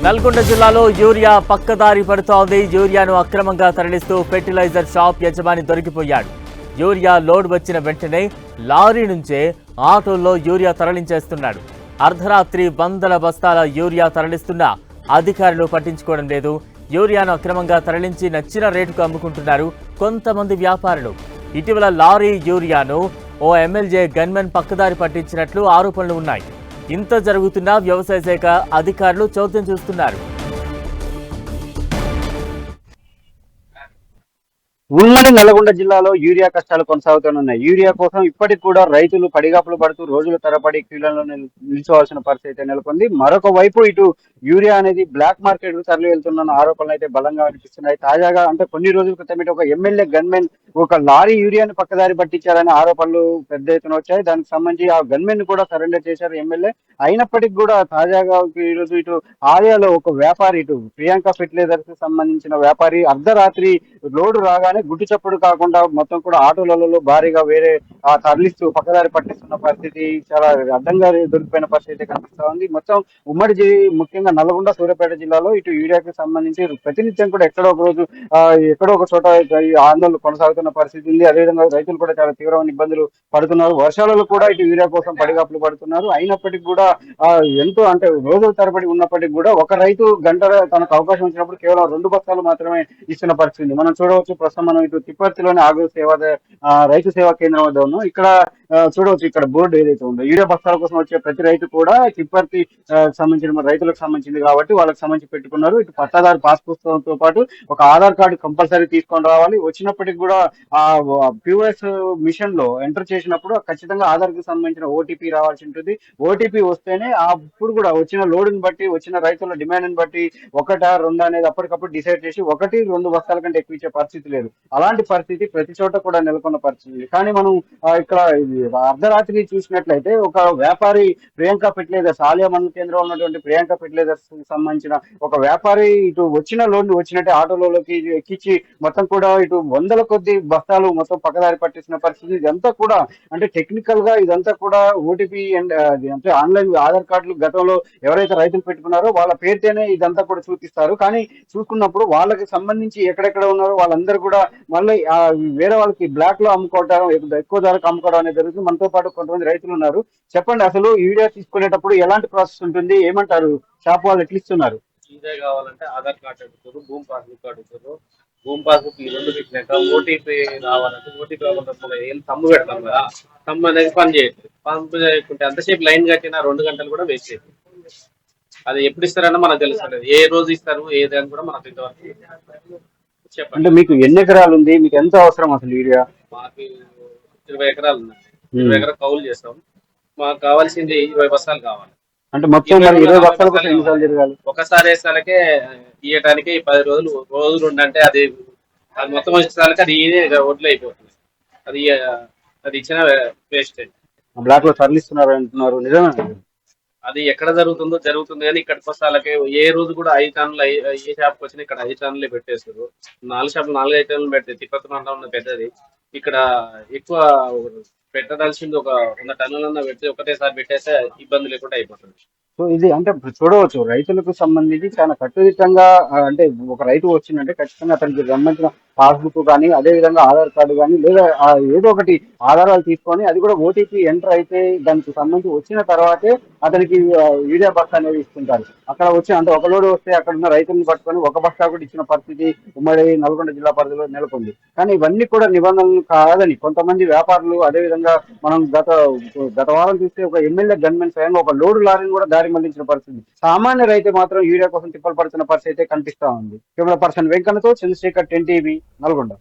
నల్గొండ జిల్లాలో యూరియా పక్కదారి పడుతోంది. యూరియాను అక్రమంగా తరలిస్తూ ఫెర్టిలైజర్ షాప్ యజమాని దొరికిపోయాడు. యూరియా లోడ్ వచ్చిన వెంటనే లారీ నుంచే ఆటోల్లో యూరియా తరలించేస్తున్నాడు. అర్ధరాత్రి వందల బస్తాల యూరియా తరలిస్తున్నా అధికారులు పట్టించుకోవడం లేదు. యూరియాను అక్రమంగా తరలించి నచ్చిన రేటుకు అమ్ముకుంటున్నారు కొంతమంది వ్యాపారులు. ఇటీవల లారీ యూరియాను ఓ ఎమ్మెల్యే గన్మెన్ పక్కదారి పట్టించినట్లు ఆరోపణలు ఉన్నాయి. ఇంత జరుగుతున్నా వ్యవసాయ శాఖ అధికారులు చోద్యం చూస్తున్నారు. ఉమ్మడి నల్గొండ జిల్లాలో యూరియా కష్టాలు కొనసాగుతున్నాయి. యూరియా కోసం ఇప్పటికి కూడా రైతులు పడిగాపులు పడుతూ రోజుల తరబడి క్యూలలో నిల్చోవాల్సిన పరిస్థితి అయితే నెలకొంది. మరొక వైపు ఇటు యూరియా అనేది బ్లాక్ మార్కెట్ కు తరలి వెళ్తున్న ఆరోపణలు అయితే బలంగా అనిపిస్తున్నాయి. తాజాగా అంటే కొన్ని రోజుల క్రితం ఒక ఎమ్మెల్యే గన్మెన్ ఒక లారీ యూరియాను పక్కదారి పట్టించారనే ఆరోపణలు పెద్ద ఎత్తున వచ్చాయి. దానికి సంబంధించి ఆ గన్మెన్ కూడా సరెండర్ చేశారు ఎమ్మెల్యే. అయినప్పటికీ కూడా తాజాగా ఈరోజు ఇటు ఆలయాలో ఒక వ్యాపారి, ఇటు ప్రియాంక ఫెర్టిలైజర్స్ కి సంబంధించిన వ్యాపారి అర్ధరాత్రి లోడు రాగానే గుట్టు చప్పుడు కాకుండా మొత్తం కూడా ఆటోలలో భారీగా వేరే తరలిస్తూ పక్కదారి పట్టిస్తున్న పరిస్థితి, చాలా అడ్డంగా దొరికిపోయిన పరిస్థితి కనిపిస్తా ఉంది. మొత్తం ఉమ్మడి ముఖ్యంగా నల్గొండ, సూర్యాపేట జిల్లాలో ఇటు యూరియాకి సంబంధించి ప్రతినిత్యం కూడా ఎక్కడో ఒక రోజు ఎక్కడో ఒక చోట ఆందోళన కొనసాగుతున్న పరిస్థితి ఉంది. అదేవిధంగా రైతులు కూడా చాలా తీవ్రమైన ఇబ్బందులు పడుతున్నారు. వర్షాలలో కూడా ఇటు యూరియా కోసం పడిగాపులు పడుతున్నారు. అయినప్పటికీ కూడా ఎంతో అంటే రోజుల తరబడి ఉన్నప్పటికీ కూడా ఒక రైతు గంట తనకు అవకాశం వచ్చినప్పుడు కేవలం 2 బస్తాలు మాత్రమే ఇస్తున్న పరిస్థితి మనం చూడవచ్చు. ప్రస్తుతం మనం ఇటు తిప్పర్తిలోని రైతు సేవా కేంద్రం వద్ద ఉన్నాం. ఇక్కడ చూడవచ్చు, ఇక్కడ బోర్డు ఏదైతే ఉందో యూరియా బస్తాల కోసం వచ్చే ప్రతి రైతు కూడా తిప్పర్తి సంబంధించిన రైతులకు సంబంధించింది కాబట్టి వాళ్ళకి సంబంధించి పెట్టుకున్నారు. ఇటు పట్టాదారు పాస్ పుస్తకంతో పాటు ఒక ఆధార్ కార్డు కంపల్సరీ తీసుకొని రావాలి. వచ్చినప్పటికి కూడా ఆ POS మిషన్ లో ఎంటర్ చేసినప్పుడు ఖచ్చితంగా ఆధార్ కి సంబంధించిన ఓటీపీ రావాల్సి ఉంటుంది. ఓటీపీ వస్తేనే అప్పుడు కూడా వచ్చిన లోడుని బట్టి, వచ్చిన రైతుల డిమాండ్ని బట్టి 1, 2 అనేది అప్పటికప్పుడు డిసైడ్ చేసి 1, 2 బస్తాల కంటే ఎక్కువ ఇచ్చే పరిస్థితి లేదు. అలాంటి పరిస్థితి ప్రతి చోట కూడా నెలకొన్న పరిస్థితి. కానీ మనం ఇక్కడ అర్ధరాత్రి చూసినట్లయితే ఒక వ్యాపారి ప్రియాంక ఫెర్టిలైజర్స్ ఆలయ మండల కేంద్రంలో ఉన్నటువంటి ప్రియాంక ఫెర్టిలైజర్స్ కి సంబంధించిన ఒక వ్యాపారి ఇటు వచ్చిన లోడ్ వచ్చినట్టే ఆటోలోకి ఎక్కించి మొత్తం కూడా ఇటు వందల కొద్ది బస్తాలు మొత్తం పక్కదారి పట్టిస్తున్న పరిస్థితి. ఇదంతా కూడా అంటే టెక్నికల్ గా ఇదంతా కూడా ఓటీపీ అండ్ అంటే ఆన్లైన్ ఆధార్ కార్డులు గతంలో ఎవరైతే రైతులు పెట్టుకున్నారో వాళ్ళ పేరుతోనే ఇదంతా కూడా చూపిస్తారు. కానీ చూసుకున్నప్పుడు వాళ్ళకి సంబంధించి ఎక్కడెక్కడ ఉన్నారో వాళ్ళందరూ కూడా మళ్ళీ వేరే వాళ్ళకి బ్లాక్ లో అమ్ముకోవడం, ఎక్కువ ధరకు అమ్ముకోవడం అనేది జరుగుతుంది. మనతో పాటు కొంతమంది రైతులు ఉన్నారు. చెప్పండి, అసలు యూరియా తీసుకునేటప్పుడు ఎలాంటి ప్రాసెస్ ఉంటుంది, ఏమంటారు? షాప్ వాళ్ళు ఎట్లా ఇస్తున్నారు? ఇదే కావాలంటే ఆధార్ కార్డు అడుగుతారు, భూమి పాస్బుక్ అడుగుతారు. భూమి పాస్బుక్ ఈ 2 పెట్టినాక ఓటీపీ రావాలంటే ఓటీపీ రావాలంటే ఏం తమ్ము పెడతాం కదా, తమ్ము అనేది పని చేయట్లేదు. పని చేయకుంటే అంతసేపు లైన్ కట్టినా 2 గంటలు కూడా వేస్ట్ అవుతుంది. అది ఎప్పుడు ఇస్తారని మనకు తెలుస్తలేదు. ఏ రోజు ఇస్తారు ఏదని కూడా మనకు ఇంతవరకు చెప్పండి. అంటే మీకు ఎన్ని ఎకరాలు ఉంది, మీకు ఎంత అవసరం అసలు యూరియా? మాకు 20 ఎకరాలు ఉన్నాయి. 20 ఎకరాలు కౌలు చేస్తాం. మాకు కావాల్సింది 20 బస్తాలు కావాలి. అంటే మొత్తం 20 బస్తాల కోసం ఎన్నిసార్లు తిరగాలి? ఒకసారి వేసాలకే ఇయ్యటానికి 10 రోజులు ఉండంటే అది మొత్తం వచ్చేసరికి అది ఒడ్లు అయిపోతుంది. అది అది ఇచ్చిన వేస్ట్. బ్లాక్ లో తరలిస్తున్నారు అంటున్నారు, నిజమే? అది ఎక్కడ జరుగుతుంది కానీ ఇక్కడికి వస్తాలకే ఏ రోజు కూడా 5 టన్నులు ఏ షాప్కి వచ్చినా ఇక్కడ 5 టన్నులే పెట్టేస్తారు. 4 షాపులు 4-5 టన్నులు పెడతాయి. తిప్పతి మండలం పెద్దది. ఇక్కడ ఎక్కువ పెట్టదలసింది ఒక 100 టన్నులన్నా పెడితే ఒకటేసారి పెట్టేస్తే ఇబ్బంది లేకుండా అయిపోతుంది. సో ఇది అంటే చూడవచ్చు, రైతులకు సంబంధించి చాలా కట్టుదిట్టంగా అంటే ఒక రైతు వచ్చిందంటే ఖచ్చితంగా అతనికి సంబంధించిన పాస్బుక్ కానీ, అదే విధంగా ఆధార్ కార్డు కానీ, లేదా ఏదో ఒకటి ఆధారాలు తీసుకొని అది కూడా ఓటీపీ ఎంటర్ అయితే దానికి సంబంధించి వచ్చిన తర్వాతే అతనికి యూరియా బస్తా అనేది ఇస్తుంటారు. అక్కడ వచ్చి అంటే ఒక లోడు వస్తే అక్కడ ఉన్న రైతులను పట్టుకొని ఒక బస్తా కూడా ఇచ్చిన పరిస్థితి ఉమ్మడి నల్గొండ జిల్లా పరిధిలో నెలకొంది. కానీ ఇవన్నీ కూడా నిబంధనలు కాదని కొంతమంది వ్యాపారులు, అదేవిధంగా మనం గత వారం చూస్తే ఒక ఎమ్మెల్యే గన్మెన్ స్వయంగా ఒక లోడు లారీని కూడా దారి మళ్లించిన పరిస్థితి. సామాన్య రైతు మాత్రం యూరియా కోసం తిప్పలు పడుతున్న పరిస్థితి అయితే కనిపిస్తా ఉంది. కెమెరా పర్సన్ వెంకన్నతో చంద్రశేఖర్, 10 టీవీ, నల్గొండ.